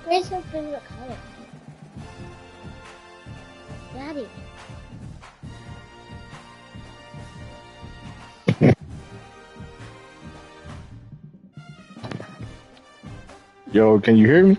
Where's your favorite color? Daddy. Yo, can you hear me?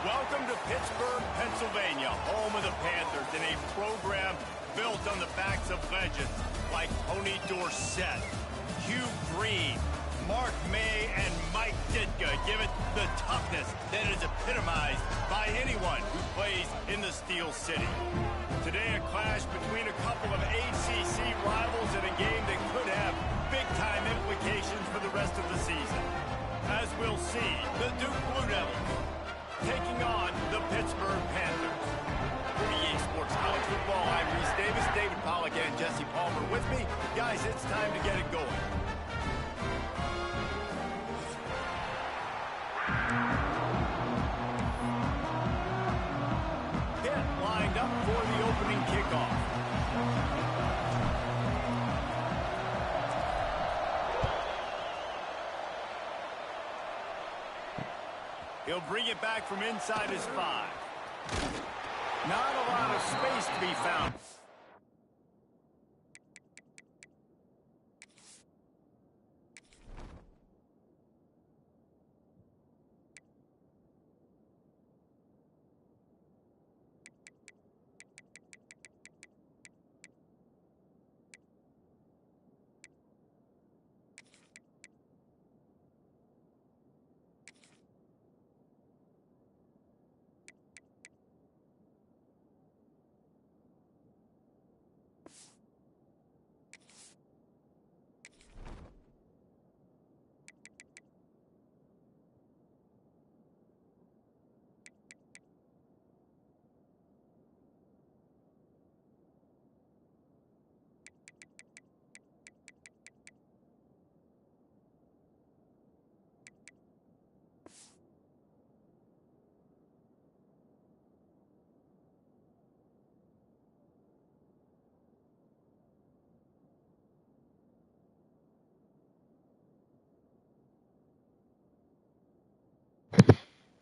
Welcome to Pittsburgh, Pennsylvania, home of the Panthers, and a program built on the backs of legends like Tony Dorsett, Hugh Green, Mark May, and Mike Ditka. Give it the toughness that is epitomized by anyone who plays in the Steel City. Today, a clash between a couple of ACC rivals in a game that could have big-time implications for the rest of the season. As we'll see, the Duke Blue Devils taking on the Pittsburgh Panthers. For EA Sports College Football, I'm Reese Davis, David Pollack, and Jesse Palmer with me. Guys, it's time to get it going. Pitt lined up for the opening kickoff. He'll bring it back from inside his 5. Not a lot of space to be found.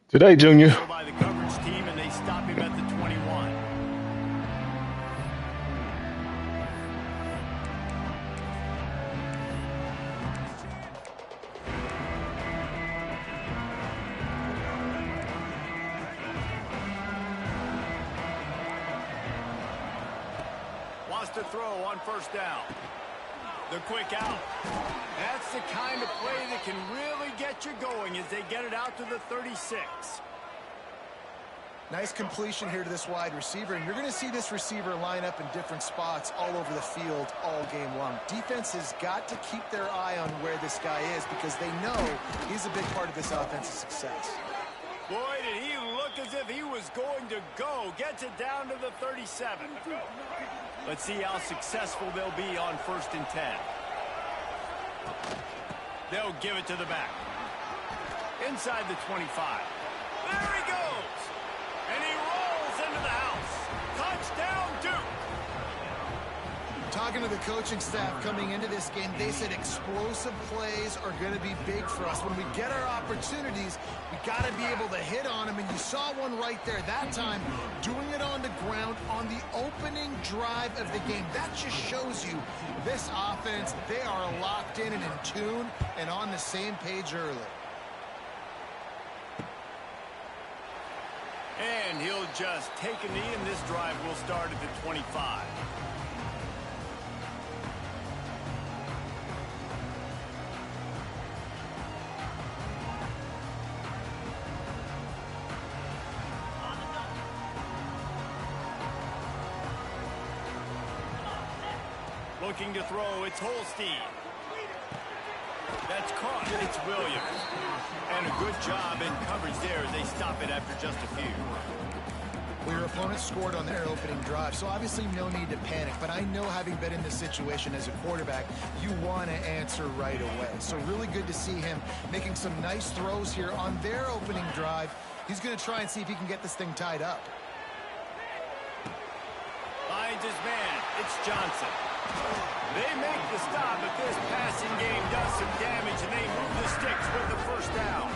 Today, Junior. By the coverage team, and they stop him at the 21. Wants to throw on first down. The quick out. That's the kind of play that can really get you going as they get it out to the 36. Nice completion here to this wide receiver, and you're going to see this receiver line up in different spots all over the field all game long. Defense has got to keep their eye on where this guy is because they know he's a big part of this offense's success. Boy, did he look as if he was going to go. Gets it down to the 37. Let's see how successful they'll be on 1st and 10. They'll give it to the back. Inside the 25. There he goes. And he rolls into the house. Touchdown, Duke. Talking to the coaching staff coming into this game, they said explosive plays are going to be big for us. When we get our opportunities, we got to be able to hit on them, and you saw one right there that time, doing it on the ground on the opening drive of the game. That just shows you this offense, they are locked in and in tune and on the same page early. And he'll just take a knee, and this drive will start at the 25. Looking to throw, it's Holstein. That's caught, it's Williams. And a good job in coverage there as they stop it after just a few. Well, your opponent scored on their opening drive, so obviously no need to panic. But I know, having been in this situation as a quarterback, you want to answer right away. So really good to see him making some nice throws here on their opening drive. He's going to try and see if he can get this thing tied up. Finds his man, it's Johnson. They make the stop, but this passing game does some damage, and they move the sticks with the first down.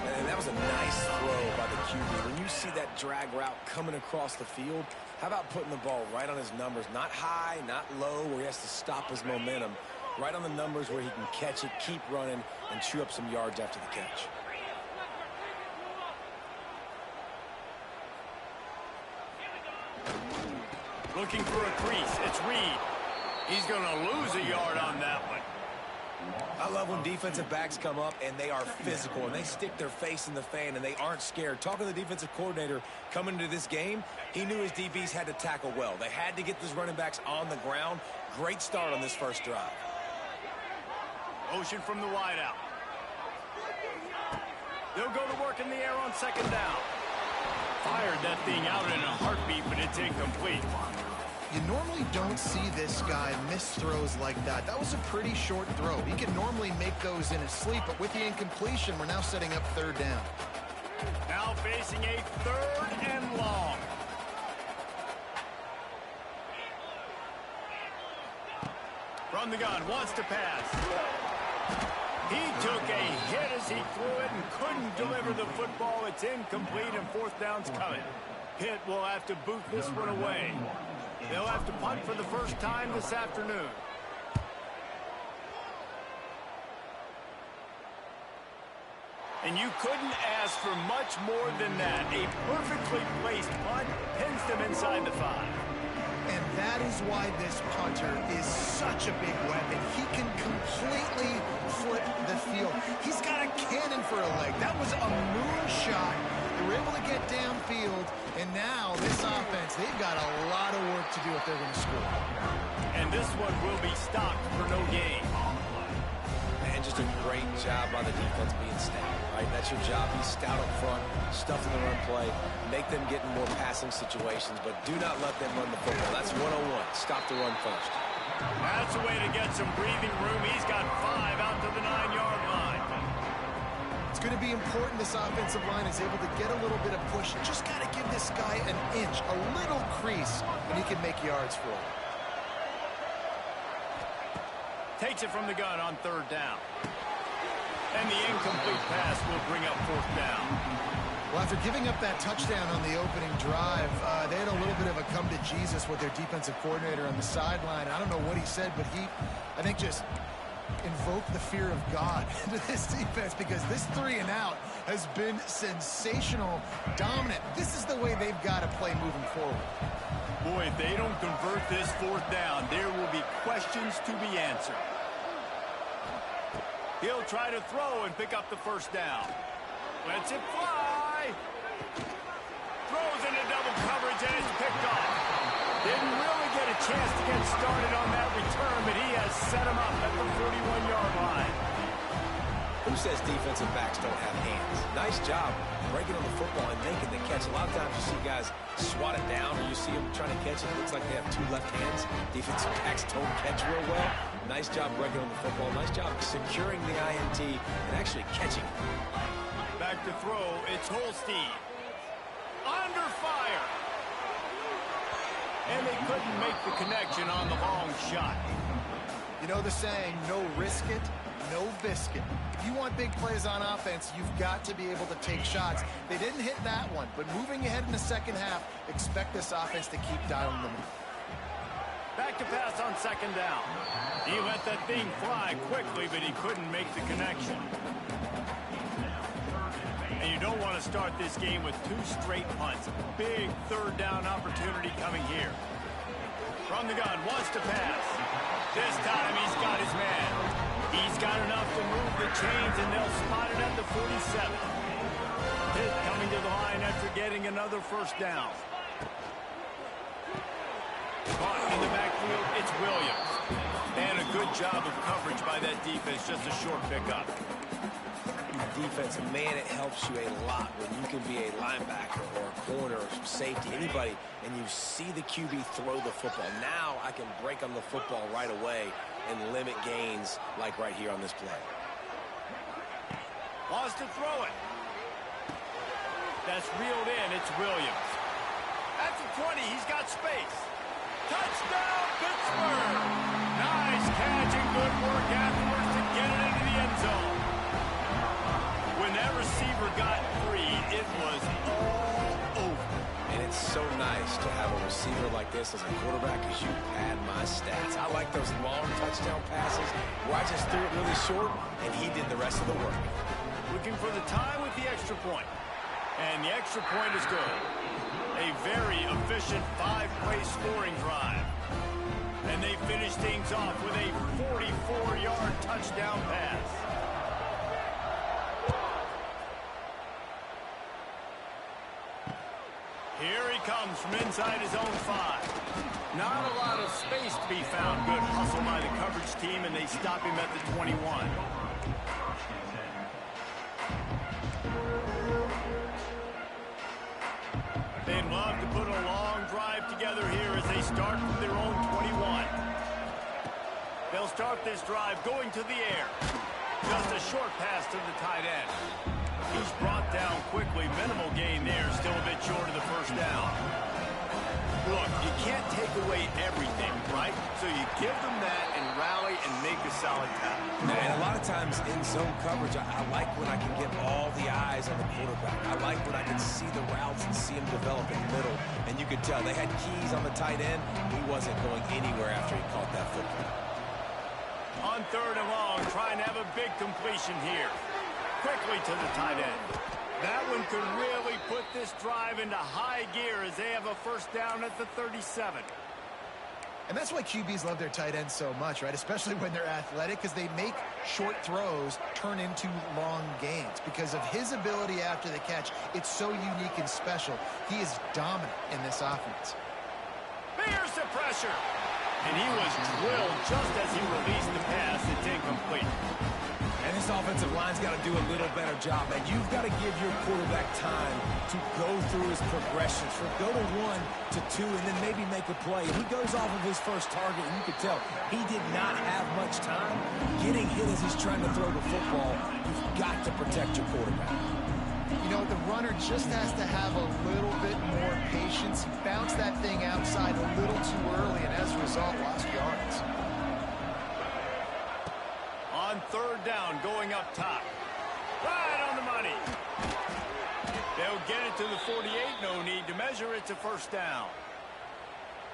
And that was a nice throw by the QB. When you see that drag route coming across the field, how about putting the ball right on his numbers? Not high, not low, where he has to stop his momentum. Right on the numbers where he can catch it, keep running, and chew up some yards after the catch. Looking for a crease, it's Reed. He's going to lose a yard on that one. I love when defensive backs come up and they are physical and they stick their face in the fan and they aren't scared. Talking to the defensive coordinator coming into this game, he knew his DBs had to tackle well. They had to get those running backs on the ground. Great start on this first drive. Motion from the wideout. They'll go to work in the air on second down. Fired that thing out in a heartbeat, but it's incomplete. You normally don't see this guy miss throws like that. That was a pretty short throw. He can normally make those in his sleep, but with the incompletion, we're now setting up third down. Now facing a 3rd and long. From the gun, wants to pass. He took a hit as he threw it and couldn't deliver the football. It's incomplete, and 4th down's coming. Pitt will have to boot this one away. They'll have to punt for the first time this afternoon. And you couldn't ask for much more than that. A perfectly placed punt pins them inside the 5. And that is why this punter is such a big weapon. He can completely flip the field. He's got a cannon for a leg. That was a moonshot. They were able to get downfield, and now this offense, they've got a lot of work to do if they're going to score. And this one will be stopped for no gain. And just a great job by the defense being stout, right? That's your job. Be stout up front, stuff in the run play, make them get in more passing situations, but do not let them run the football. That's 101. Stop the run first. That's a way to get some breathing room. He's got 5 out to the 9-yard line. It's going to be important this offensive line is able to get a little bit of push. Just got to give this guy an inch, a little crease, and he can make yards for it. Takes it from the gun on 3rd down. And the incomplete pass will bring up fourth down. Well, after giving up that touchdown on the opening drive, they had a little bit of a come to Jesus with their defensive coordinator on the sideline. I don't know what he said, but he, I think, just invoked the fear of God into this defense, because this 3-and-out has been sensational, dominant. This is the way they've got to play moving forward. Boy, if they don't convert this fourth down, there will be questions to be answered. He'll try to throw and pick up the first down. Lets it fly. Throws into double coverage, and it's picked off. Didn't really get a chance to get started on that return, but he has set him up at the 41-yard line. Who says defensive backs don't have hands? Nice job breaking on the football and making the catch. A lot of times you see guys swat it down, or you see them trying to catch it. It looks like they have two left hands. Defensive backs don't catch real well. Nice job breaking on the football. Nice job securing the INT and actually catching it. Back to throw. It's Holstein. Under fire. And they couldn't make the connection on the long shot. You know the saying, no risk it, no biscuit. If you want big plays on offense, you've got to be able to take shots. They didn't hit that one, but moving ahead in the second half, expect this offense to keep dialing them in. Back to pass on second down. He let that thing fly quickly, but he couldn't make the connection. And you don't want to start this game with two straight punts. Big third down opportunity coming here. From the gun, wants to pass. This time he's got his man. He's got enough to move the chains, and they'll spot it at the 47. Pitt coming to the line after getting another first down. Caught in the backfield, it's Williams. And a good job of coverage by that defense, just a short pickup. Defense, man, it helps you a lot when you can be a linebacker or a corner or safety, anybody, and you see the QB throw the football. Now I can break on the football right away and limit gains like right here on this play. Wants to throw it. That's reeled in. It's Williams. At the 20, he's got space. Touchdown, Pittsburgh! Nice catch and good work afterwards to get it into the end zone. When that receiver got free, it was all over. And it's so nice to have a receiver like this as a quarterback, because you pad my stats. I like those long touchdown passes where I just threw it really short, and he did the rest of the work. Looking for the tie with the extra point. And the extra point is good. A very efficient 5-play scoring drive. And they finish things off with a 44-yard touchdown pass. Here he comes from inside his own 5. Not a lot of space to be found. Good hustle by the coverage team, and they stop him at the 21. They'd love to put a long drive together here as they start from their own 21. They'll start this drive going to the air. Just a short pass to the tight end. He's brought down quickly. Minimal gain there. Still a bit short of the first down. Look, you can't take away everything, right? So you give them that and rally and make a solid tackle. And a lot of times in zone coverage, I like when I can get all the eyes on the quarterback. I like when I can see the routes and see him develop in the middle. And you could tell they had keys on the tight end. He wasn't going anywhere after he caught that football. On third and long, trying to have a big completion here. Quickly to the tight end. That one could really put this drive into high gear as they have a first down at the 37. And that's why QBs love their tight ends so much, right? Especially when they're athletic, because they make short throws turn into long gains. Because of his ability after the catch, it's so unique and special. He is dominant in this offense. Here's the pressure. And he was drilled just as he released the pass. It's incomplete. And this offensive line's got to do a little better job. And you've got to give your quarterback time to go through his progressions. From go to 1 to 2 and then maybe make a play. He goes off of his first target, and you can tell he did not have much time. Getting hit as he's trying to throw the football, you've got to protect your quarterback. You know, the runner just has to have a little bit more patience. He bounced that thing outside a little too early, and as a result, lost yards. On third down, going up top. Right on the money. They'll get it to the 48. No need to measure it to first down.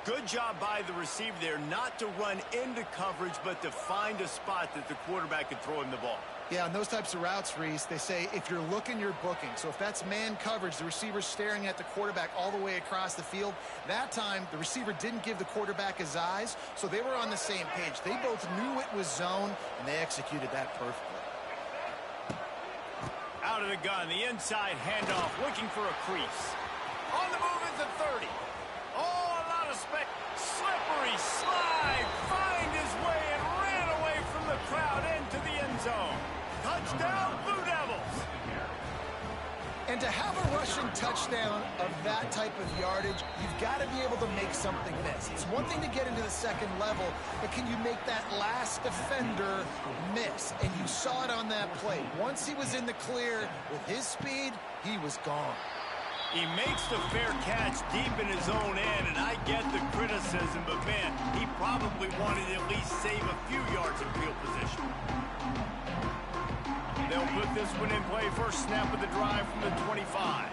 Good job by the receiver there not to run into coverage, but to find a spot that the quarterback could throw him the ball. Yeah, on those types of routes, Reese, they say if you're looking, you're booking. So if that's man coverage, the receiver's staring at the quarterback all the way across the field. That time, the receiver didn't give the quarterback his eyes, so they were on the same page. They both knew it was zone, and they executed that perfectly. Out of the gun, the inside handoff, looking for a crease. On the move is the 30. Oh, a lot of slippery slide, find his way and ran away from the crowd into the end zone. Touchdown, Blue Devils. And to have a rushing touchdown of that type of yardage, you've got to be able to make something miss. It's one thing to get into the second level, but can you make that last defender miss? And you saw it on that play. Once he was in the clear with his speed, he was gone. He makes the fair catch deep in his own end, and I get the criticism, but man, he probably wanted to at least save a few yards of field position. They'll put this one in play. First snap of the drive from the 25.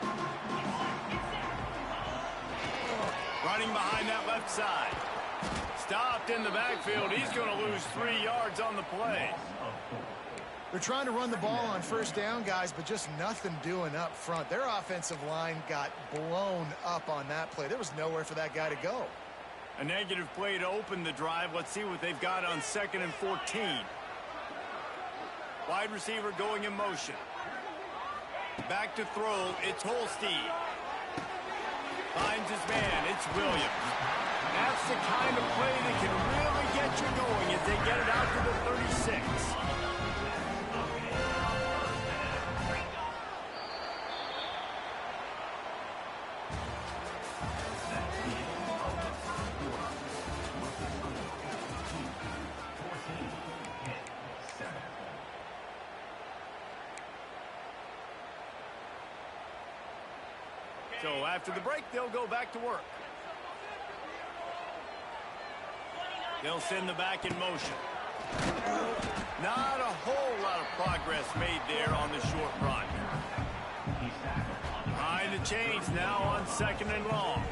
Running behind that left side. Stopped in the backfield. He's going to lose 3 yards on the play. They're trying to run the ball on first down, guys, but just nothing doing up front. Their offensive line got blown up on that play. There was nowhere for that guy to go. A negative play to open the drive. Let's see what they've got on 2nd and 14. Wide receiver going in motion. Back to throw. It's Holstein. Finds his man. It's Williams. That's the kind of play that can really get you going as they get it out to the 36. So after the break, they'll go back to work. They'll send the back in motion. Not a whole lot of progress made there on the short run. Behind the chains now on 2nd and long.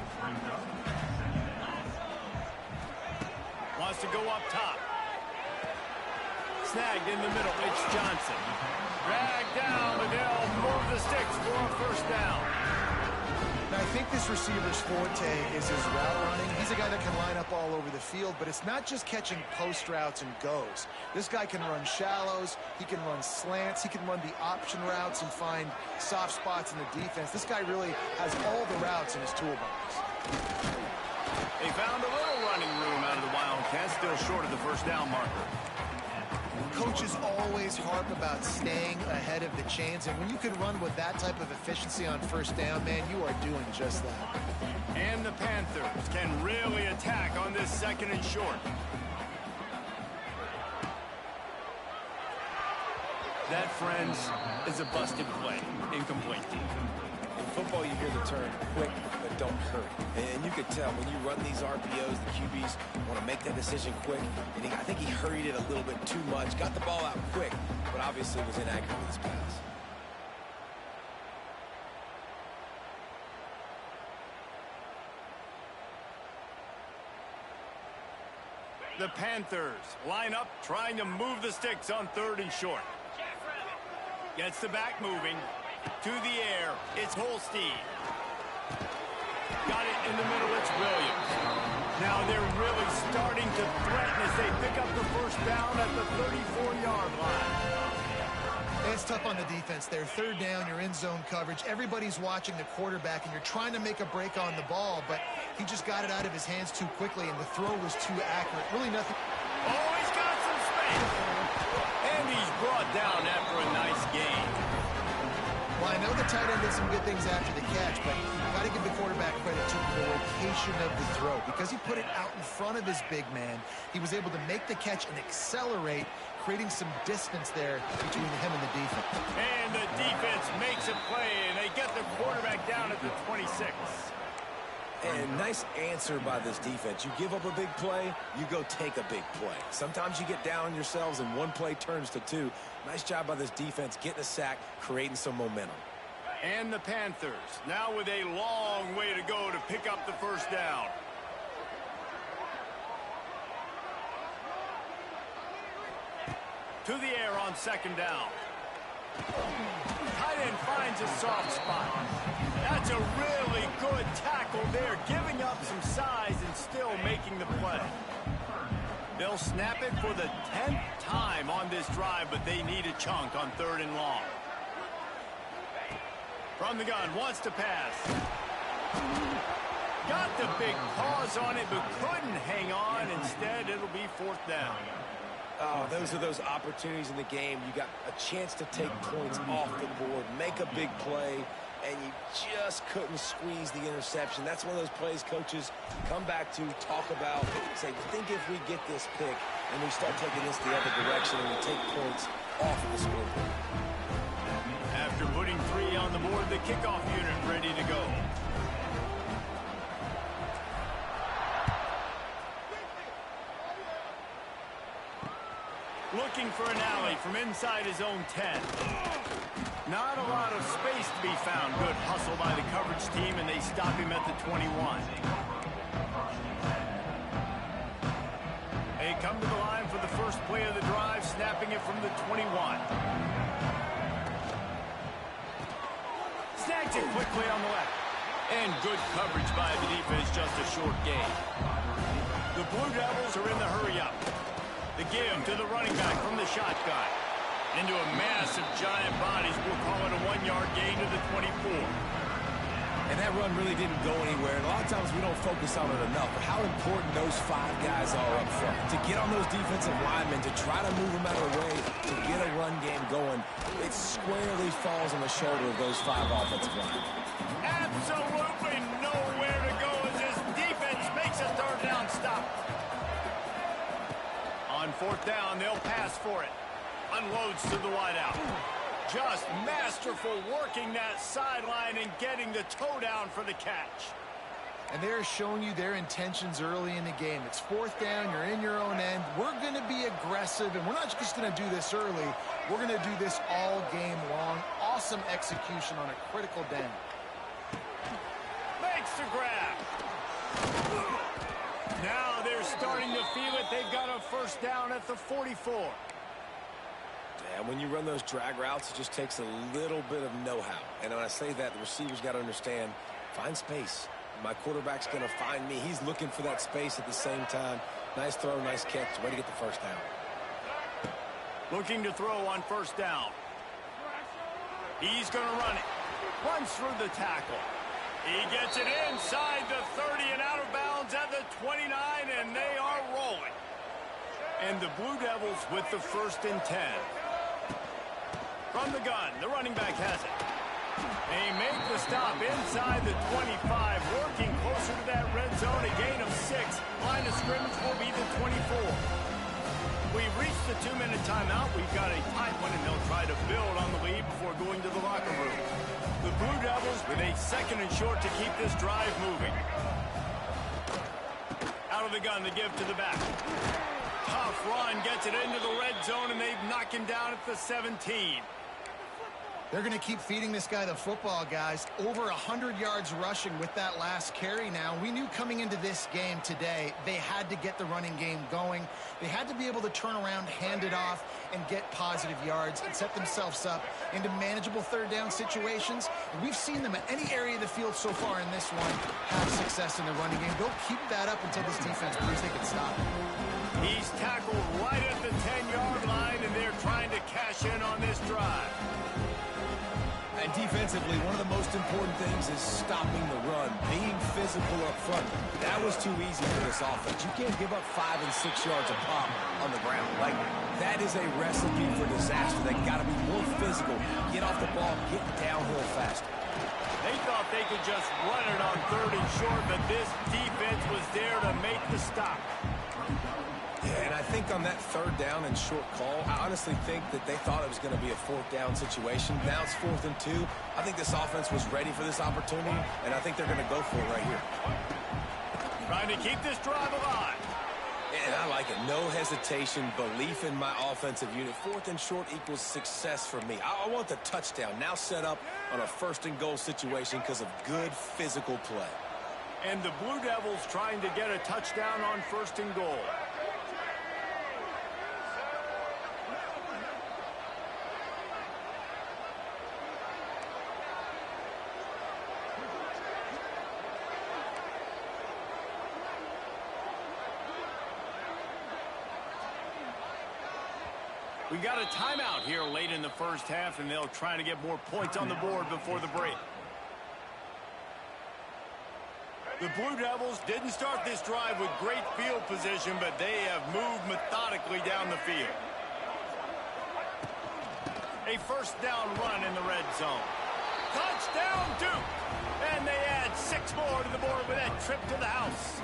Wants to go up top. Snagged in the middle. It's Johnson. Dragged down, but they'll move the sticks for a first down. Now, I think this receiver's forte is his route running. He's a guy that can line up all over the field, but it's not just catching post routes and goes. This guy can run shallows, he can run slants, he can run the option routes and find soft spots in the defense. This guy really has all the routes in his toolbox. They found a little running room out of the Wildcats, still short of the first down marker. Coaches always harp about staying ahead of the chains, and when you can run with that type of efficiency on first down, man, you are doing just that. And the Panthers can really attack on this 2nd and short. That, friends, is a busted play. Incomplete. In football, you hear the term quick, but don't hurry. And you could tell when you run these RPOs, the QBs want to make that decision quick. And I think he hurried it a little bit too much. Got the ball out quick, but obviously was inaccurate with his pass. The Panthers line up, trying to move the sticks on 3rd and short. Gets the back moving. To the air, it's Holstein. Got it in the middle, it's Williams. Now they're really starting to threaten as they pick up the first down at the 34-yard line. It's tough on the defense there. 3rd down, you're in zone coverage. Everybody's watching the quarterback, and you're trying to make a break on the ball, but he just got it out of his hands too quickly, and the throw was too accurate. Really nothing. Oh, he's got some space. And he's brought down after a nice gain. Well, I know the tight end did some good things after the catch, but you've got to give the quarterback credit to the location of the throw. Because he put it out in front of his big man, he was able to make the catch and accelerate, creating some distance there between him and the defense. And the defense makes a play, and they get the quarterback down at the 26. And nice answer by this defense. You give up a big play, you go take a big play. Sometimes you get down on yourselves and one play turns to two. Nice job by this defense getting a sack, creating some momentum. And the Panthers now with a long way to go to pick up the first down. To the air on second down. Tight end finds a soft spot. That's a really good tackle there, giving up some size and still making the play. They'll snap it for the 10th time on this drive, but they need a chunk on 3rd and long. From the gun, wants to pass. Got the big pause on it, but couldn't hang on. Instead, it'll be 4th down. Oh, those are those opportunities in the game. You got a chance to take points off the board, make a big play, and you just couldn't squeeze the interception. That's one of those plays coaches come back to, talk about, say, think if we get this pick and we start taking this the other direction and we take points off of the scoreboard. After putting 3 on the board, the kickoff unit ready to go. Looking for an alley from inside his own 10. Not a lot of space to be found. Good hustle by the coverage team, and they stop him at the 21. They come to the line for the first play of the drive, snapping it from the 21. Snags it quickly on the left. And good coverage by the defense, just a short gain. The Blue Devils are in the hurry-up. The give to the running back from the shotgun. Into a mass of giant bodies. We'll call it a 1-yard gain to the 24. And that run really didn't go anywhere. And a lot of times we don't focus on it enough. But how important those 5 guys are up front. To get on those defensive linemen, to try to move them out of the way, to get a run game going, it squarely falls on the shoulder of those 5 offensive linemen. Absolutely nowhere to go as this defense makes a 3rd down stop. On 4th down, they'll pass for it. Unloads to the wideout. Just masterful working that sideline and getting the toe down for the catch. And they're showing you their intentions early in the game. It's 4th down, you're in your own end. We're going to be aggressive, and we're not just going to do this early. We're going to do this all game long. Awesome execution on a critical down. Makes the grab. Now they're starting to feel it. They've got a first down at the 44. And when you run those drag routes, it just takes a little bit of know-how. And when I say that, the receivers got to understand, find space. My quarterback's going to find me. He's looking for that space at the same time. Nice throw, nice catch. Way to get the first down. Looking to throw on first down. He's going to run it. Runs through the tackle. He gets it inside the 30 and out of bounds at the 29, and they are rolling. And the Blue Devils with the 1st and 10. From the gun, the running back has it. They make the stop inside the 25, working closer to that red zone, a gain of 6. Line of scrimmage will be the 24. We've reached the 2-minute timeout. We've got a tight one, and they'll try to build on the lead before going to the locker room. The Blue Devils with a 2nd and short to keep this drive moving. Out of the gun, the give to the back. Tough run, gets it into the red zone, and they've knocked him down at the 17. They're going to keep feeding this guy the football, guys. Over 100 yards rushing with that last carry now. We knew coming into this game today, they had to get the running game going. They had to be able to turn around, hand it off, and get positive yards and set themselves up into manageable 3rd down situations. And we've seen them at any area of the field so far in this one have success in the running game. They'll keep that up until this defense proves they can stop it. He's tackled right at the 10-yard line, and they're trying to cash in on this drive. And defensively, one of the most important things is stopping the run, being physical up front. That was too easy for this offense. You can't give up 5 and 6 yards a pop on the ground. Like, that is a recipe for disaster. They got to be more physical, get off the ball, get downhill faster. They thought they could just run it on 3rd and short, but this defense was there to make the stop. Yeah, and I think on that third down and short call, I honestly think that they thought it was going to be a fourth down situation. Now it's 4th and 2. I think this offense was ready for this opportunity, and I think they're going to go for it right here. Trying to keep this drive alive. And I like it. No hesitation, belief in my offensive unit. 4th and short equals success for me. I want the touchdown now set up on a 1st and goal situation because of good physical play. And the Blue Devils trying to get a touchdown on 1st and goal. We got a timeout here late in the first half, and they'll try to get more points on the board before the break. The Blue Devils didn't start this drive with great field position, but they have moved methodically down the field. A 1st down run in the red zone. Touchdown, Duke! And they add 6 more to the board with that trip to the house.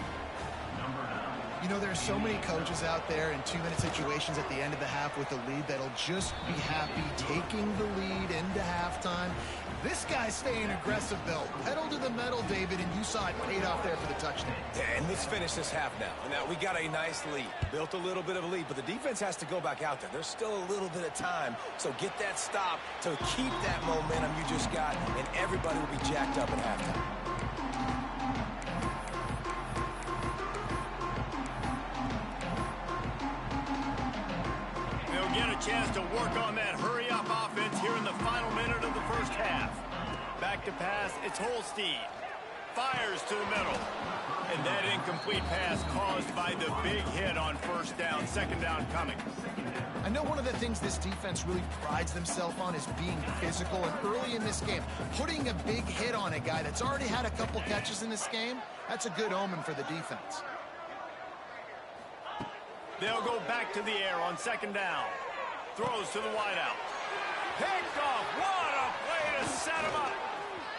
You know, there's so many coaches out there in 2-minute situations at the end of the half with a lead that'll just be happy taking the lead into halftime. This guy's staying aggressive, though. Pedal to the metal, David, and you saw it paid off there for the touchdown. And let's finish this half now. Now, we got a nice lead. Built a little bit of a lead, but the defense has to go back out there. There's still a little bit of time, so get that stop to keep that momentum you just got, and everybody will be jacked up at halftime. Get a chance to work on that hurry-up offense here in the final minute of the first half. Back to pass, it's Holstein. Fires to the middle. And that incomplete pass caused by the big hit on 1st down, 2nd down coming. I know one of the things this defense really prides themselves on is being physical, and early in this game, putting a big hit on a guy that's already had a couple catches in this game, that's a good omen for the defense. They'll go back to the air on 2nd down. Throws to the wideout. Picked off. What a play to set him up.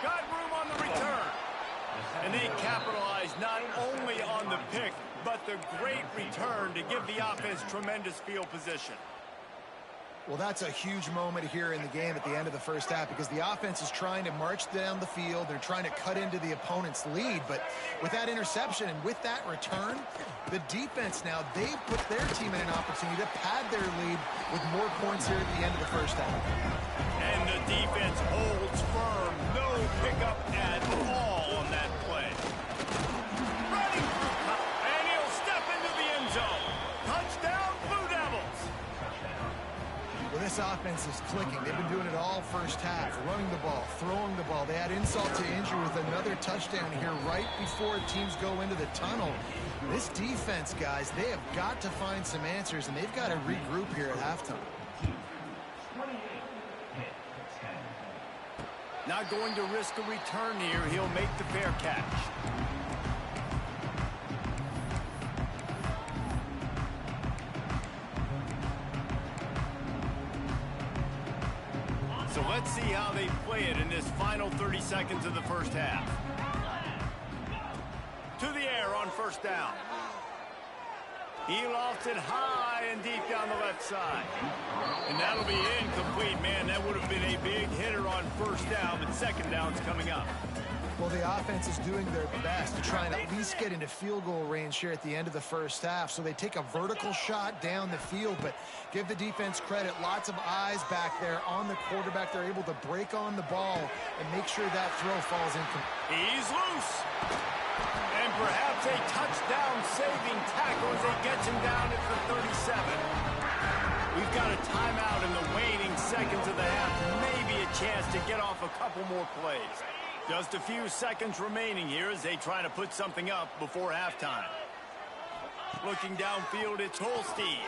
Got room on the return. And they capitalized not only on the pick, but the great return to give the offense tremendous field position. Well, that's a huge moment here in the game at the end of the first half because the offense is trying to march down the field. They're trying to cut into the opponent's lead. But with that interception and with that return, the defense now, they put their team in an opportunity to pad their lead with more points here at the end of the first half. And the defense holds firm. No pickup at all on that play. Running through, and he'll step into the end zone. Touchdown, Blue Devils. Well, this offense is clicking. They've been doing it all first half, running the ball, throwing the ball. They add insult to injury with another touchdown here right before teams go into the tunnel. This defense, guys, they have got to find some answers, and they've got to regroup here at halftime. Not going to risk a return here. He'll make the fair catch. So let's see how they play it in this final 30 seconds of the first half. To the air on 1st down. He lofts it high and deep down the left side. And that'll be incomplete, man. That would have been a big hitter on 1st down, but 2nd down's coming up. Well, the offense is doing their best to try and at least get into field goal range here at the end of the first half. So they take a vertical shot down the field, but give the defense credit. Lots of eyes back there on the quarterback. They're able to break on the ball and make sure that throw falls incomplete. He's loose. And perhaps a touchdown-saving tackle as he gets him down at the 37. We've got a timeout in the waning seconds of the half. Maybe a chance to get off a couple more plays. Just a few seconds remaining here as they try to put something up before halftime. Looking downfield, it's Holstein.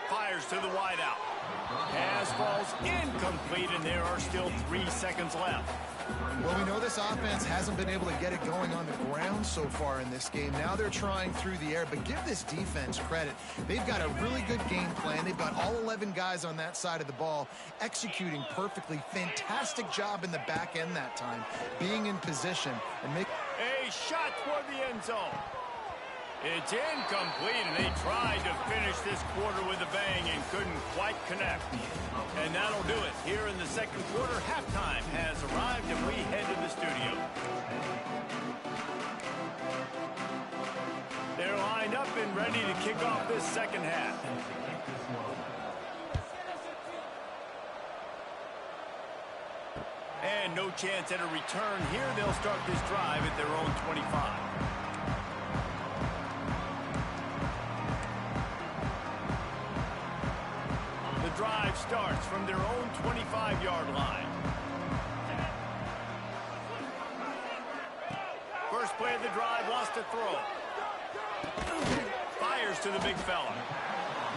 Fires to the wideout. Pass falls incomplete, and there are still 3 seconds left. Well, we know this offense hasn't been able to get it going on the ground so far in this game. Now they're trying through the air, but give this defense credit. They've got a really good game plan. They've got all 11 guys on that side of the ball executing perfectly. Fantastic job in the back end that time, being in position and make A shot toward the end zone. It's incomplete, and they tried to finish this quarter with a bang and couldn't quite connect. And that'll do it. Here in the second quarter, halftime has arrived, and we head to the studio. They're lined up and ready to kick off this second half. And no chance at a return here. They'll start this drive at their own 25. The drive starts from their own 25-yard line. First play of the drive, lost a throw. Fires to the big fella.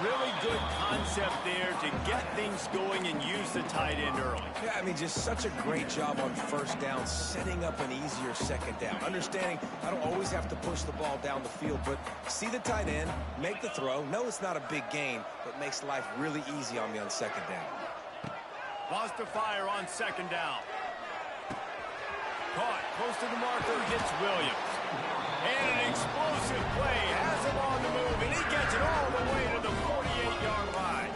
Really good concept there to get things going and use the tight end early. Yeah, I mean, just such a great job on first down, setting up an easier second down. Understanding I don't always have to push the ball down the field, but see the tight end, make the throw. No, it's not a big gain, but makes life really easy on me on second down. Lost a fire on second down. Caught close to the marker, hits Williams. And an explosive play, has him on the move, and he gets it all the way to the 48-yard line.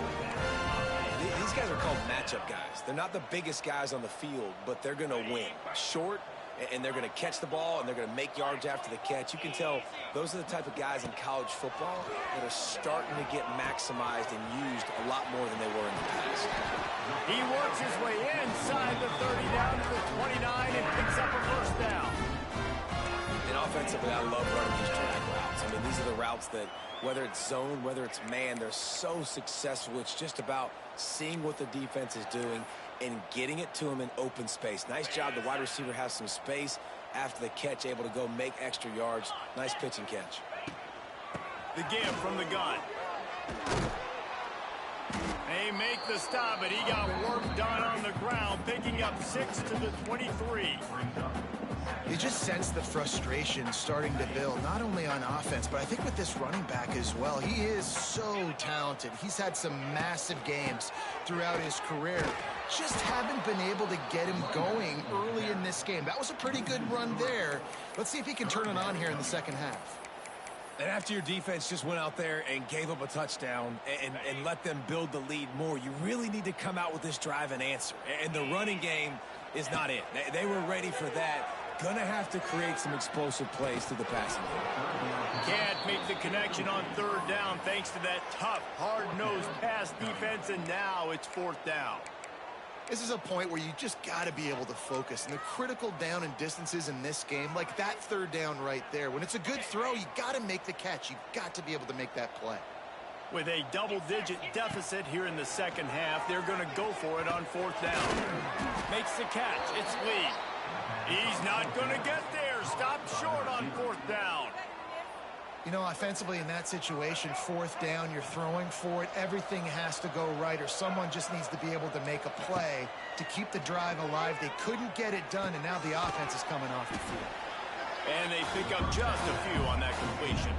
These guys are called matchup guys. They're not the biggest guys on the field, but they're going to win. Short, and they're going to catch the ball, and they're going to make yards after the catch. You can tell those are the type of guys in college football that are starting to get maximized and used a lot more than they were in the past. He works his way inside the 30 down to the 29 and picks up a first down. And offensively, I love running these drag routes. I mean, these are the routes that, whether it's zone, whether it's man, they're so successful. It's just about seeing what the defense is doing and getting it to him in open space. Nice job. The wide receiver has some space after the catch, able to go make extra yards. Nice pitch and catch. The give from the gun. They make the stop, but he got work done on the ground, picking up 6 to the 23. You just sense the frustration starting to build, not only on offense, but I think with this running back as well. He is so talented. He's had some massive games throughout his career. Just haven't been able to get him going early in this game. That was a pretty good run there. Let's see if he can turn it on here in the second half. And after your defense just went out there and gave up a touchdown and let them build the lead more, you really need to come out with this drive and answer. And the running game is not it. They were ready for that. Gonna have to create some explosive plays through the passing game. Can't make the connection on third down thanks to that tough, hard-nosed pass defense, and now it's fourth down. This is a point where you just got to be able to focus. And the critical down and distances in this game, like that third down right there, when it's a good throw, you got to make the catch. You've got to be able to make that play. With a double-digit deficit here in the second half, they're going to go for it on fourth down. Makes the catch. It's Lee. He's not going to get there. Stop short on fourth down. You know, offensively in that situation, fourth down, you're throwing for it. Everything has to go right, or someone just needs to be able to make a play to keep the drive alive. They couldn't get it done, and now the offense is coming off the field. And they pick up just a few on that completion.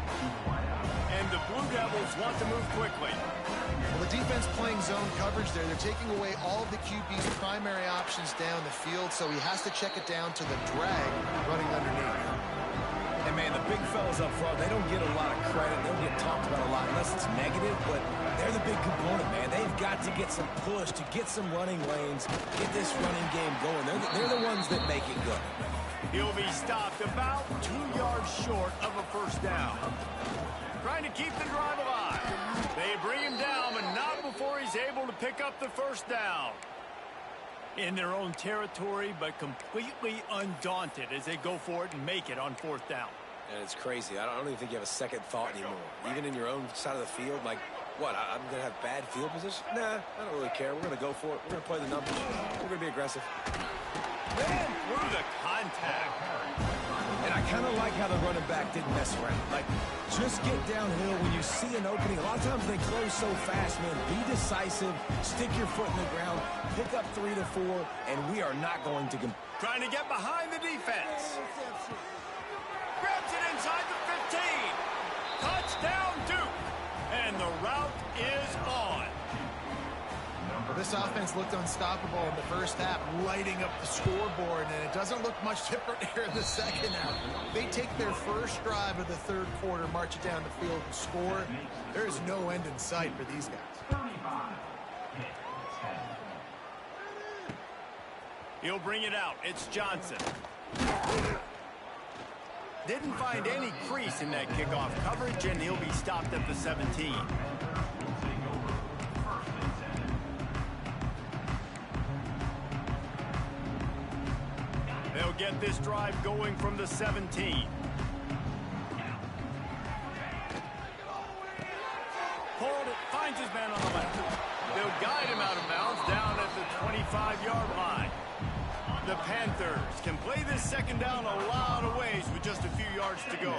And the Blue Devils want to move quickly. Well, the defense playing zone coverage there. They're taking away all of the QB's primary options down the field, so he has to check it down to the drag running underneath. And, man, the big fellas up front, they don't get a lot of credit. They don't get talked about a lot unless it's negative, but they're the big component, man. They've got to get some push, to get some running lanes, get this running game going. They're the ones that make it go. He'll be stopped about 2 yards short of a first down. Trying to keep the drive alive. They bring him down, but not before he's able to pick up the first down. In their own territory, but completely undaunted as they go for it and make it on fourth down. And it's crazy. I don't even think you have a second thought anymore. Even in your own side of the field, like, what, I'm going to have bad field position? Nah, I don't really care. We're going to go for it. We're going to play the numbers. We're going to be aggressive. Then through the contact. And I kind of like how the running back didn't mess around. Like, just get downhill when you see an opening. A lot of times they close so fast, man. Be decisive. Stick your foot in the ground. Pick up 3 to 4, and we are not going to... Trying to get behind the defense. Grabs it inside the 15. Touchdown, Duke. And the route is on. This offense looked unstoppable in the first half, lighting up the scoreboard, and it doesn't look much different here in the second half. They take their first drive of the third quarter, march it down the field, and score. There is no end in sight for these guys. He'll bring it out. It's Johnson. Didn't find any crease in that kickoff coverage, and he'll be stopped at the 17. They'll get this drive going from the 17. Pulled it, finds his man on the left. They'll guide him out of bounds down at the 25-yard line. The Panthers can play this second down a lot of ways with just a few yards to go.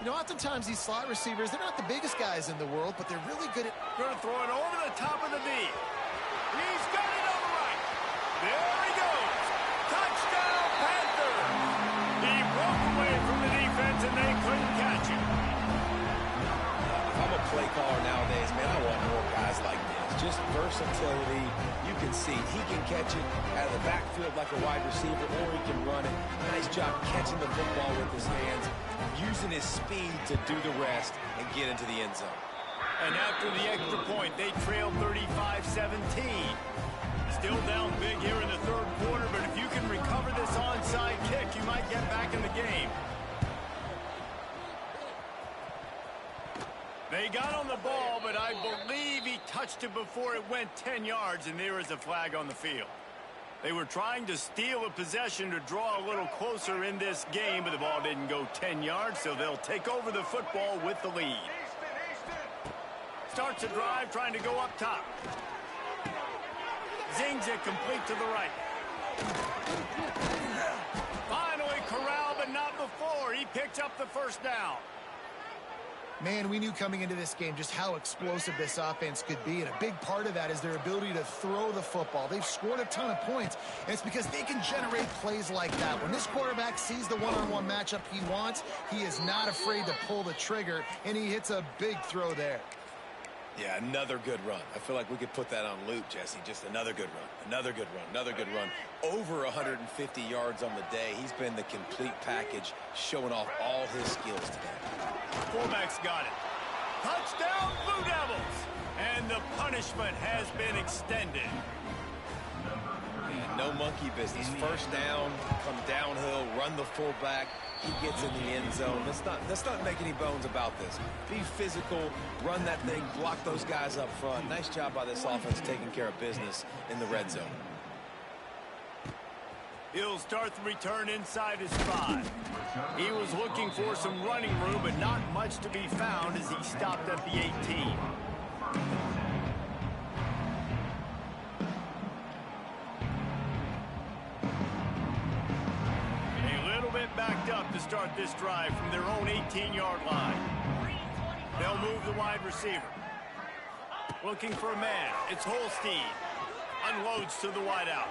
You know, oftentimes these slot receivers, they're not the biggest guys in the world, but they're really good at... Going to throw it over the top of the knee. He's got it on the right. There he goes. Touchdown, Panthers. He broke away from the defense, and they couldn't catch him. If I'm a play caller nowadays, man, I want more guys like this. Just versatility. You can see he can catch it out of the backfield like a wide receiver, or he can run it. Nice job catching the football with his hands, using his speed to do the rest and get into the end zone. And after the extra point, they trail 35-17. Still down big here in the third quarter, but if you can recover this onside kick, you might get back in the game. They got on the ball, but I believe he touched it before it went 10 yards, and there is a flag on the field. They were trying to steal a possession to draw a little closer in this game, but the ball didn't go 10 yards, so they'll take over the football with the lead. Starts a drive trying to go up top. Zings it complete to the right. Finally corralled, but not before. He picked up the first down. Man, we knew coming into this game just how explosive this offense could be, and a big part of that is their ability to throw the football. They've scored a ton of points, and it's because they can generate plays like that. When this quarterback sees the one-on-one matchup he wants, he is not afraid to pull the trigger, and he hits a big throw there. Yeah, another good run. I feel like we could put that on loop, Jesse. Just another good run, another good run, another good run. Over 150 yards on the day. He's been the complete package, showing off all his skills today. Fullback's got it. Touchdown, Blue Devils! And the punishment has been extended. Yeah, no monkey business. First down, come downhill, run the fullback. He gets in the end zone. Let's not make any bones about this. Be physical, run that thing, block those guys up front. Nice job by this offense taking care of business in the red zone. He'll start the return inside his 5. He was looking for some running room, but not much to be found as he stopped at the 18. Backed up to start this drive from their own 18-yard line. They'll move the wide receiver. Looking for a man. It's Holstein. Unloads to the wideout.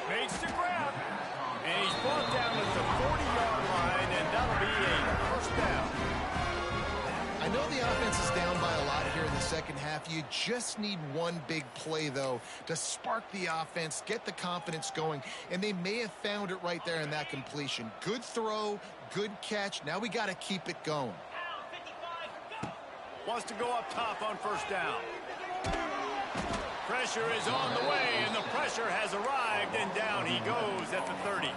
Makes the grab. And he's brought down at the 40-yard line, and that'll be a first down. I know the offense is down by a lot here in the second half. You just need one big play, though, to spark the offense, get the confidence going, and they may have found it right there in that completion. Good throw, good catch. Now we got to keep it going. Wants to go up top on first down. Pressure is on the way, and the pressure has arrived, and down he goes at the 30.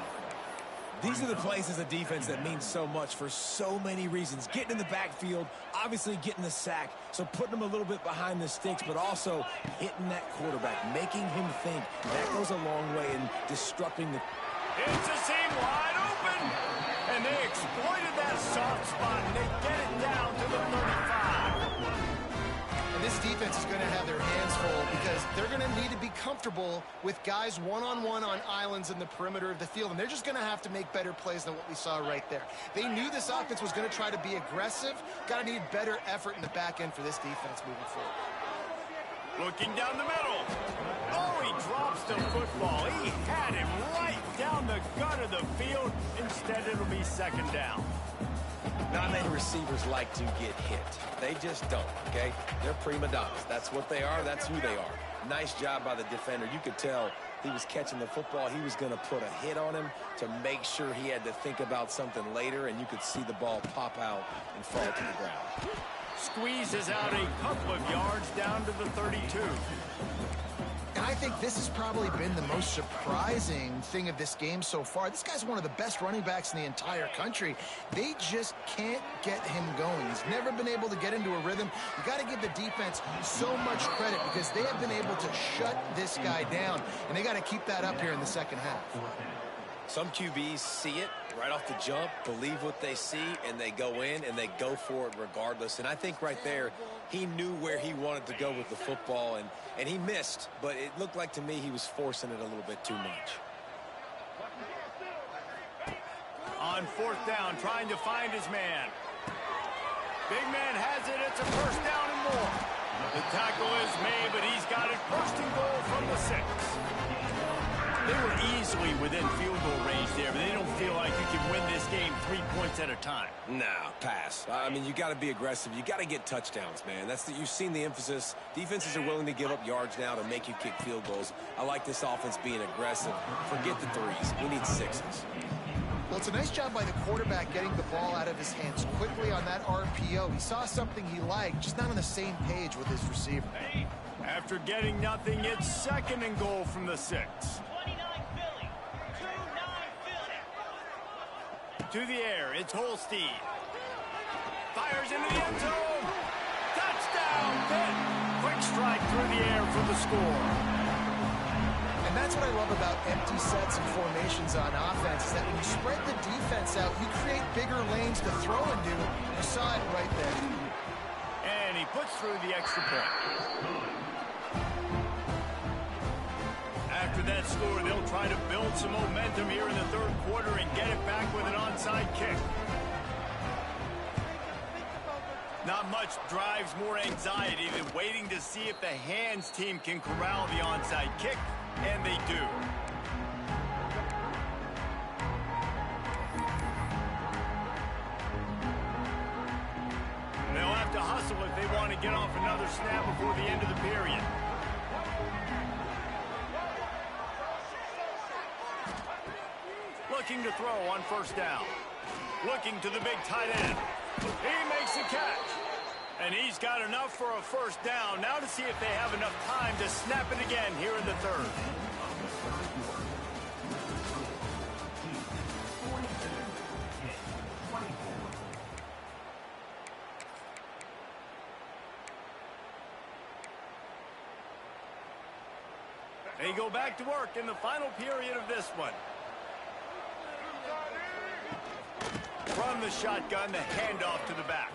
These are the plays as a defense that mean so much for so many reasons. Getting in the backfield, obviously getting the sack, so putting them a little bit behind the sticks, but also hitting that quarterback, making him think. That goes a long way in disrupting the... It's a seam wide open, and they exploited that soft spot, and they get it down to the 35. And this defense is going to have their hands full because they're going to need to be comfortable with guys one-on-one on islands in the perimeter of the field, and they're just going to have to make better plays than what we saw right there. They knew this offense was going to try to be aggressive. Got to need better effort in the back end for this defense moving forward. Looking down the middle. Oh, he drops the football. He had him right down the gut of the field. Instead, it'll be second down. Not many receivers like to get hit. They just don't, okay? They're prima donnas. That's what they are. That's who they are. Nice job by the defender. You could tell he was catching the football. He was going to put a hit on him to make sure he had to think about something later, and you could see the ball pop out and fall to the ground. Squeezes out a couple of yards down to the 32. And I think this has probably been the most surprising thing of this game so far. This guy's one of the best running backs in the entire country. They just can't get him going. He's never been able to get into a rhythm. You got to give the defense so much credit because they have been able to shut this guy down, and they got to keep that up here in the second half. Some QBs see it right off the jump, believe what they see, and they go in and they go for it regardless. And I think right there, he knew where he wanted to go with the football, and he missed, but it looked like to me he was forcing it a little bit too much. On fourth down, trying to find his man. Big man has it. It's a first down and more. The tackle is made, but he's got it first and goal from the 6. They were easily within field goal range there, but they don't feel like you can win this game 3 points at a time. Nah, pass. I mean, you got to be aggressive. You got to get touchdowns, man. You've seen the emphasis. Defenses are willing to give up yards now to make you kick field goals. I like this offense being aggressive. Forget the 3s. We need 6s. Well, it's a nice job by the quarterback getting the ball out of his hands quickly on that RPO. He saw something he liked, just not on the same page with his receiver. After getting nothing, it's second and goal from the 6. To the air, it's Holstein. Fires into the end zone. Touchdown, Pitt. Quick strike through the air for the score. And that's what I love about empty sets and formations on offense, is that when you spread the defense out, you create bigger lanes to throw into. You saw it right there. And he puts through the extra point. After that score, they'll try to build some momentum here in the third quarter and get it back with an onside kick. Not much drives more anxiety than waiting to see if the hands team can corral the onside kick, and they do. They'll have to hustle if they want to get off another snap before the end of the period. Looking to throw on first down. Looking to the big tight end. He makes the catch. And he's got enough for a first down. Now to see if they have enough time to snap it again here in the third. They go back to work in the final period of this one. From the shotgun, the handoff to the back.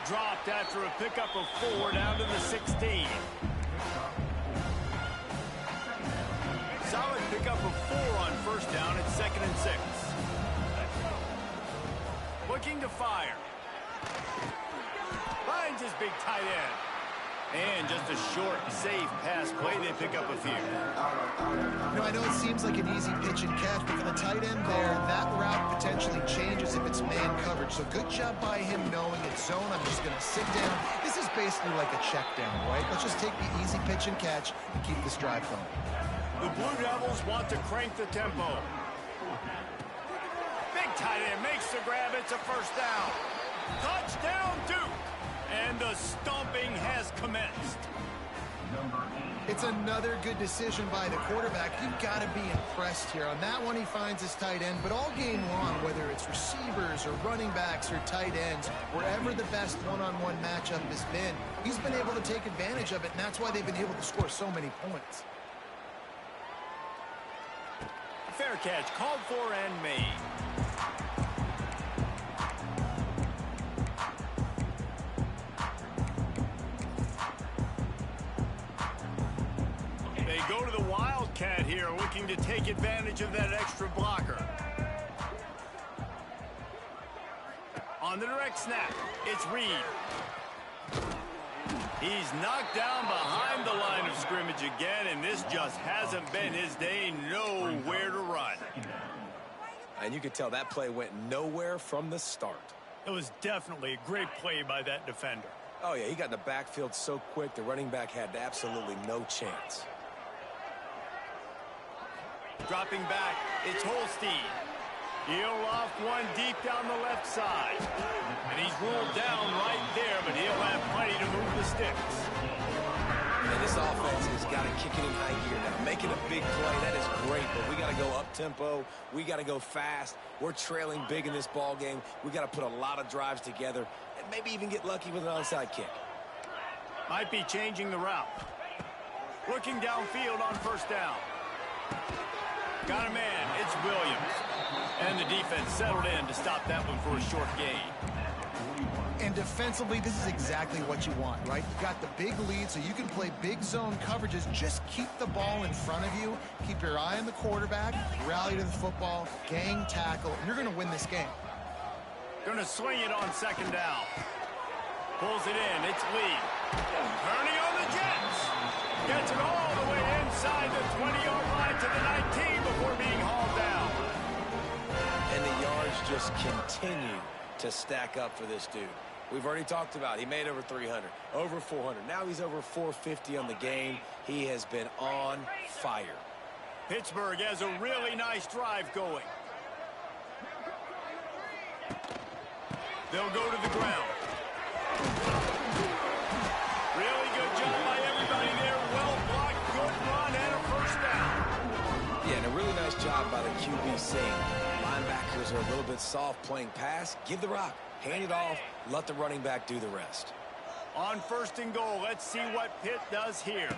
Dropped after a pickup of 4 down to the 16. Solid pickup of 4 on first down at 2nd and 6. Looking to fire. Finds his big tight end. And just a short, safe pass play. They pick up a few. You know, I know it seems like an easy pitch and catch, but for the tight end there, that route potentially changes if it's man coverage. So good job by him knowing it's zone. I'm just going to sit down. This is basically like a check down, right? Let's just take the easy pitch and catch and keep this drive going. The Blue Devils want to crank the tempo. Big tight end makes the grab. It's a first down. Touchdown, Duke. And the stomping has commenced. It's another good decision by the quarterback. You've got to be impressed here. On that one, he finds his tight end. But all game long, whether it's receivers or running backs or tight ends, wherever the best one-on-one matchup has been, he's been able to take advantage of it, and that's why they've been able to score so many points. Fair catch, called for and made. They go to the Wildcat here, looking to take advantage of that extra blocker. On the direct snap, it's Reed. He's knocked down behind the line of scrimmage again, and this just hasn't been his day. Nowhere to run. And you could tell that play went nowhere from the start. It was definitely a great play by that defender. Oh, yeah, he got in the backfield so quick, the running back had absolutely no chance. Dropping back, it's Holstein. He'll loft one deep down the left side. And he's ruled down right there, but he'll have plenty to move the sticks. And this offense has got to kick it in high gear now. Making a big play, that is great, but we got to go up-tempo. We got to go fast. We're trailing big in this ball game. We got to put a lot of drives together and maybe even get lucky with an onside kick. Might be changing the route. Looking downfield on first down. Got a man, it's Williams. And the defense settled in to stop that one for a short gain. And defensively, this is exactly what you want, right? You've got the big lead, so you can play big zone coverages. Just keep the ball in front of you. Keep your eye on the quarterback. Rally to the football. Gang tackle. And you're going to win this game. Going to swing it on second down. Pulls it in. It's Lee. Ernie on the Jets. Gets it all the way inside the 20-yard line to the 19 before being hauled down. And the yards just continue to stack up for this dude. We've already talked about he made over 300, over 400. Now he's over 450 on the game. He has been on fire. Pittsburgh has a really nice drive going. They'll go to the ground. Really good job by everybody there. Well blocked, good run, and a first down. Yeah, and a really nice job by the QB saying linebackers are a little bit soft playing pass. Give the rock, hand it off, let the running back do the rest. On first and goal, let's see what Pitt does here.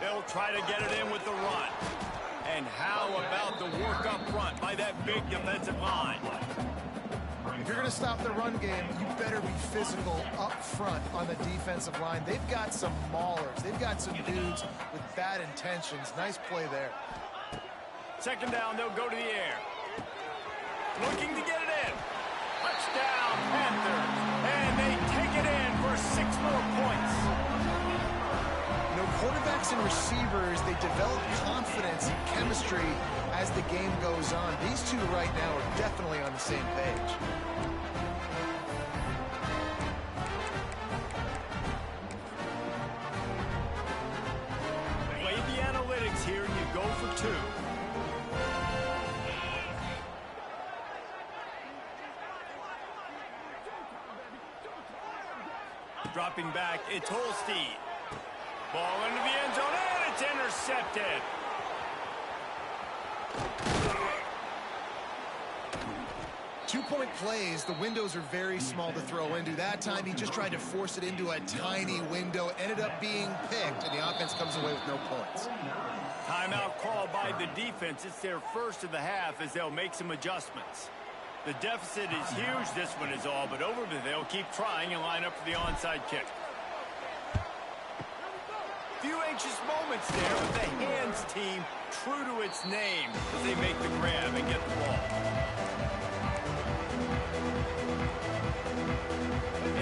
They'll try to get it in with the run. And how about the work up front by that big defensive line? If you're going to stop the run game, you better be physical up front on the defensive line. They've got some maulers. They've got some dudes with bad intentions. Nice play there. Second down, they'll go to the air. Looking to get it in. Touchdown, Panthers. And they take it in for 6 more points. You know, quarterbacks and receivers, they develop confidence and chemistry as the game goes on. These two right now are definitely on the same page. Play the analytics here, and you go for 2. Dropping back, it's Holstein. Ball into the end zone, and it's intercepted. Two-point plays, the windows are very small to throw into. That time, he just tried to force it into a tiny window, ended up being picked, and the offense comes away with no points. Timeout called by the defense. It's their first of the half as they'll make some adjustments. The deficit is huge, this one is all, but over there, they'll keep trying and line up for the onside kick. Few anxious moments there with the hands team true to its name as they make the grab and get the ball.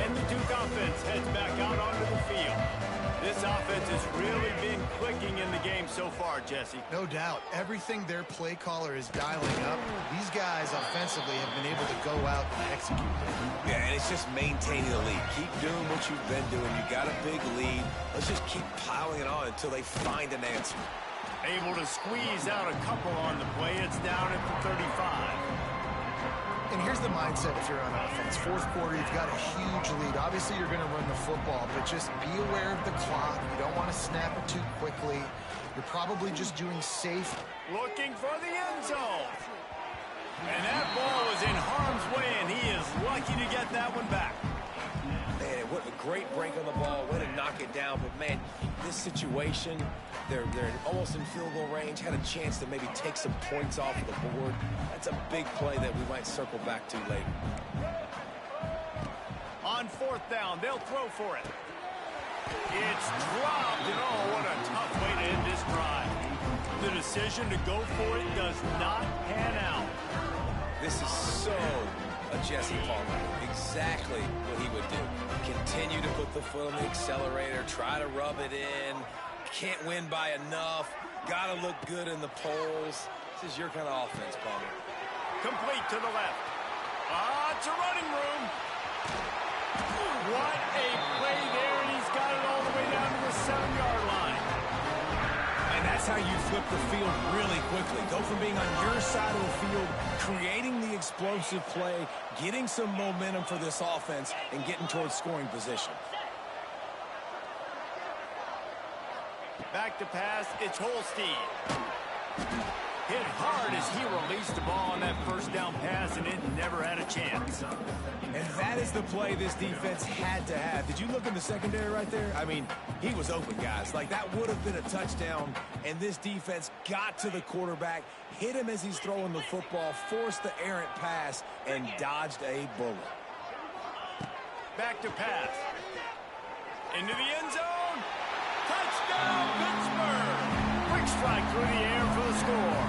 And the Duke offense heads back out onto the field. This offense has really been clicking in the game so far, Jesse. No doubt. Everything their play caller is dialing up, these guys offensively have been able to go out and execute. Yeah, and it's just maintaining the lead. Keep doing what you've been doing. You got a big lead. Let's just keep piling it on until they find an answer. Able to squeeze out a couple on the play. It's down at the 35. And here's the mindset if you're on offense. Fourth quarter, you've got a huge lead. Obviously, you're going to run the football, but just be aware of the clock. You don't want to snap it too quickly. You're probably just doing safe. Looking for the end zone. And that ball was in harm's way, and he is lucky to get that one back. Man, what a great break on the ball. Way to knock it down. But, man, this situation, they're almost in field goal range. Had a chance to maybe take some points off of the board. That's a big play that we might circle back to later. On fourth down, they'll throw for it. It's dropped, and oh, what a tough way to end this drive. The decision to go for it does not pan out. This is so a Jesse Palmer. Exactly what he would do. Continue to put the foot on the accelerator, try to rub it in. Can't win by enough. Got to look good in the polls. This is your kind of offense, Palmer. Complete to the left. It's a running room. What a play there, and he's got it all the way down to the 7-yard line. And that's how you flip the field really quickly. Go from being on your side of the field, creating the explosive play, getting some momentum for this offense, and getting towards scoring position. Back to pass, it's Holstein. Hit hard as he released the ball on that first down pass, and it never had a chance. And that is the play this defense had to have. Did you look in the secondary right there? I mean, he was open, guys. Like, that would have been a touchdown, and this defense got to the quarterback, hit him as he's throwing the football, forced the errant pass, and dodged a bullet. Back to pass. Into the end zone. Touchdown, Pittsburgh! Quick strike through the air for the score.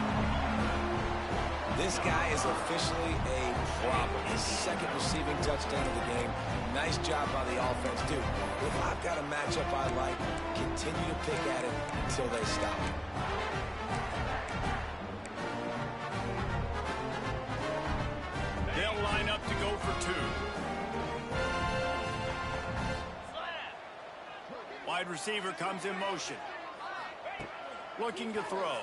This guy is officially a problem. His second receiving touchdown of the game. Nice job by the offense, too. If I've got a matchup I like, continue to pick at it until they stop. They'll line up to go for 2. Wide receiver comes in motion. Looking to throw.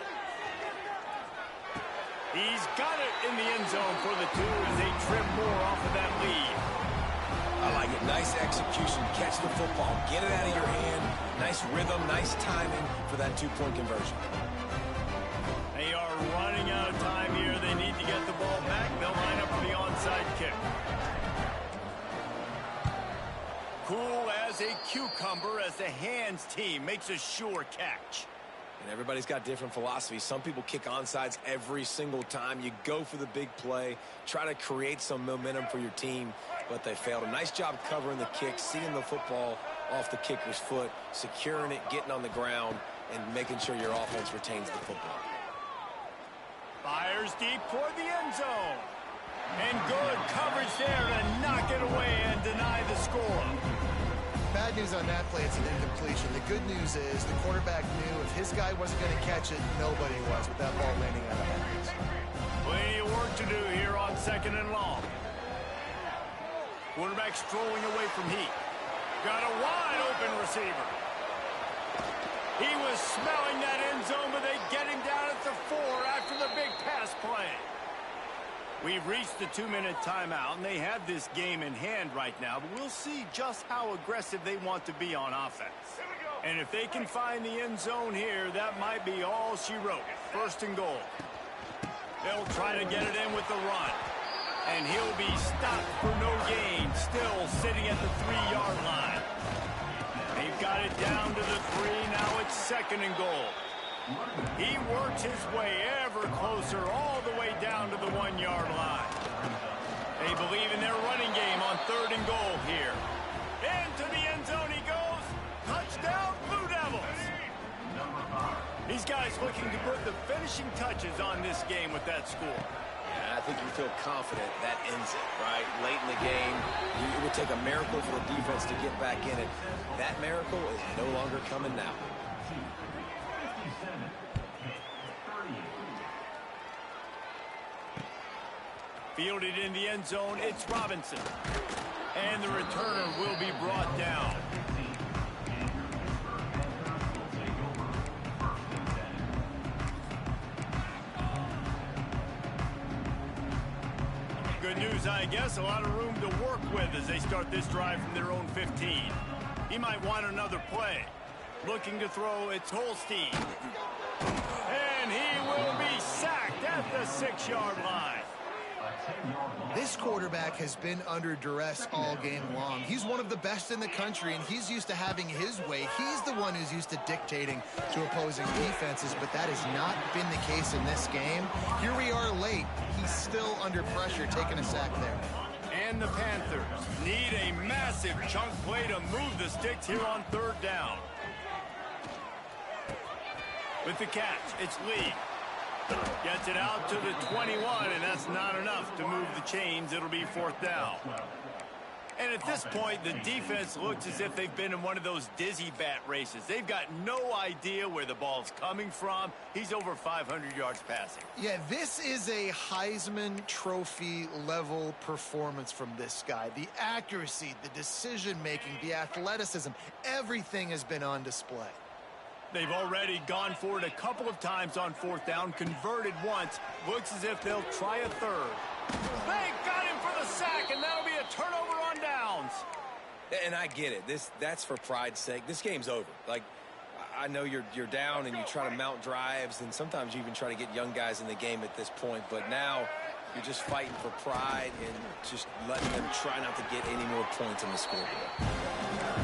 He's got it in the end zone for the 2 as they trim more off of that lead. I like it. Nice execution. Catch the football. Get it out of your hand. Nice rhythm. Nice timing for that 2-point conversion. They are running out of time here. They need to get the ball back. They'll line up for the onside kick. Cool as a cucumber as the hands team makes a sure catch. And everybody's got different philosophies. Some people kick onsides every single time. You go for the big play, try to create some momentum for your team, but they failed. A nice job covering the kick, seeing the football off the kicker's foot, securing it, getting on the ground, and making sure your offense retains the football. Fires deep toward the end zone. And good coverage there to knock it away and deny the score. Bad news on that play, it's an incompletion. The good news is the quarterback knew if his guy wasn't going to catch it, nobody was with that ball landing out of bounds. Plenty of work to do here on 2nd and long. Quarterback strolling away from Heat. Got a wide open receiver. He was smelling that end zone, but they get him down at the 4 after the big pass play. We've reached the 2-minute timeout, and they have this game in hand right now, but we'll see just how aggressive they want to be on offense. And if they can find the end zone here, that might be all she wrote. 1st and goal. They'll try to get it in with the run. And he'll be stopped for no gain, still sitting at the 3-yard line. They've got it down to the 3, now it's 2nd and goal. He works his way ever closer all the way down to the 1-yard line. They believe in their running game on 3rd and goal here. Into the end zone he goes. Touchdown, Blue Devils. These guys looking to put the finishing touches on this game with that score. Yeah, I think you feel confident that ends it, right? Late in the game, it would take a miracle for the defense to get back in it. That miracle is no longer coming now. Fielded in the end zone, it's Robinson. And the returner will be brought down. Good news, I guess. A lot of room to work with as they start this drive from their own 15. He might want another play. Looking to throw, it's Holstein. And he will be sacked at the 6-yard line. This quarterback has been under duress all game long. He's one of the best in the country, and he's used to having his way. He's the one who's used to dictating to opposing defenses, but that has not been the case in this game. Here we are late. He's still under pressure, taking a sack there. And the Panthers need a massive chunk play to move the sticks here on 3rd down. With the catch, it's Lee. Gets it out to the 21, and that's not enough to move the chains. It'll be 4th down. And at this point, the defense looks as if they've been in one of those dizzy bat races. They've got no idea where the ball's coming from. He's over 500 yards passing. Yeah, this is a Heisman Trophy level performance from this guy. The accuracy, the decision-making, the athleticism, everything has been on display. They've already gone for it a couple of times on fourth down, converted once. Looks as if they'll try a third. They got him for the sack, and that'll be a turnover on downs. And I get it. That's for pride's sake. This game's over. Like, I know you're down and you try to mount drives, and sometimes you even try to get young guys in the game at this point. But now you're just fighting for pride and just letting them try not to get any more points on the scoreboard.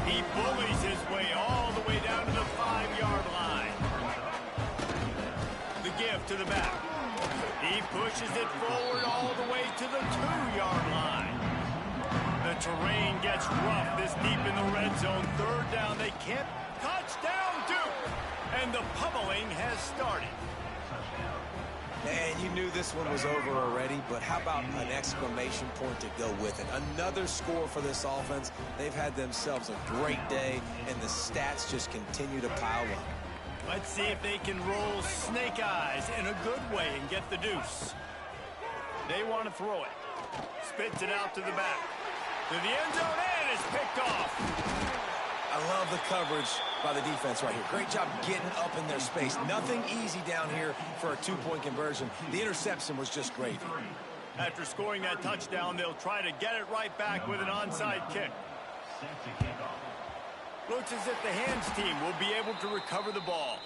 He bullies his way all the way down to the 5-yard line. The give to the back. He pushes it forward all the way to the 2-yard line. The terrain gets rough this deep in the red zone. Third down, they can't. Touchdown, Duke! And the pummeling has started. And you knew this one was over already, but how about an exclamation point to go with it? Another score for this offense. They've had themselves a great day, and the stats just continue to pile up. Let's see if they can roll snake eyes in a good way and get the deuce. They want to throw it. Spits it out to the back. To the end zone, and it's picked off. I love the coverage by the defense right here. Great job getting up in their space. Nothing easy down here for a 2-point conversion. The interception was just great. After scoring that touchdown, they'll try to get it right back with an onside kick. Looks as if the hands team will be able to recover the ball.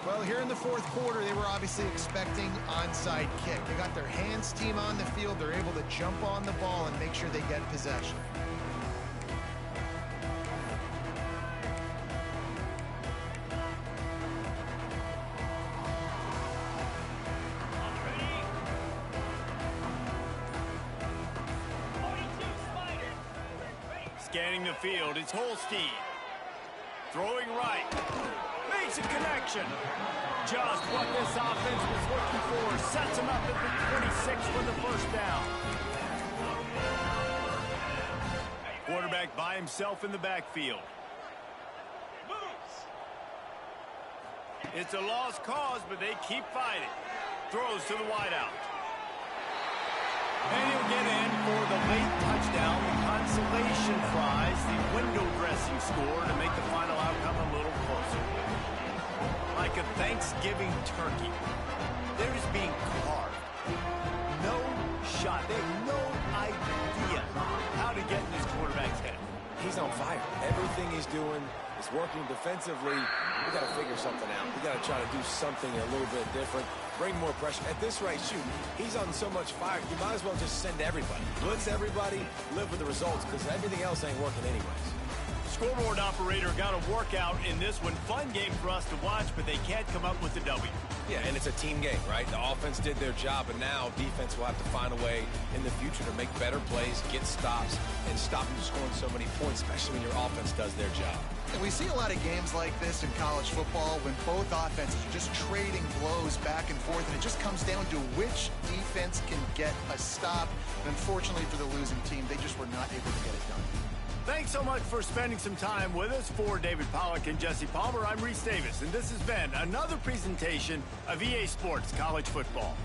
Well, here in the fourth quarter, they were obviously expecting onside kick. They got their hands team on the field. They're able to jump on the ball and make sure they get possession. Scanning the field, it's Holstein. Throwing right. Makes a connection. Just what this offense was looking for. Sets him up at the 26 for the first down. Quarterback by himself in the backfield. It's a lost cause, but they keep fighting. Throws to the wideout. And he'll get in for the late touchdown, the consolation prize, the window dressing score to make the final outcome a little closer. Like a Thanksgiving turkey, they're just being carved. No shot. They have no idea how to get in this quarterback's head. He's on fire. Everything he's doing is working defensively. We got to figure something out. We got to try to do something a little bit different. Bring more pressure. At this rate, shoot, he's on so much fire, you might as well just send everybody. Blitz everybody, live with the results, because everything else ain't working anyways. Scoreboard operator got a workout in this one. Fun game for us to watch, but they can't come up with the W. Yeah, and it's a team game, right? The offense did their job, and now defense will have to find a way in the future to make better plays, get stops, and stop them scoring so many points, especially when your offense does their job. And we see a lot of games like this in college football when both offenses are just trading blows back and forth, and it just comes down to which defense can get a stop. And unfortunately for the losing team, they just were not able to get it done. Thanks so much for spending some time with us. For David Pollack and Jesse Palmer, I'm Reese Davis, and this has been another presentation of EA Sports College Football.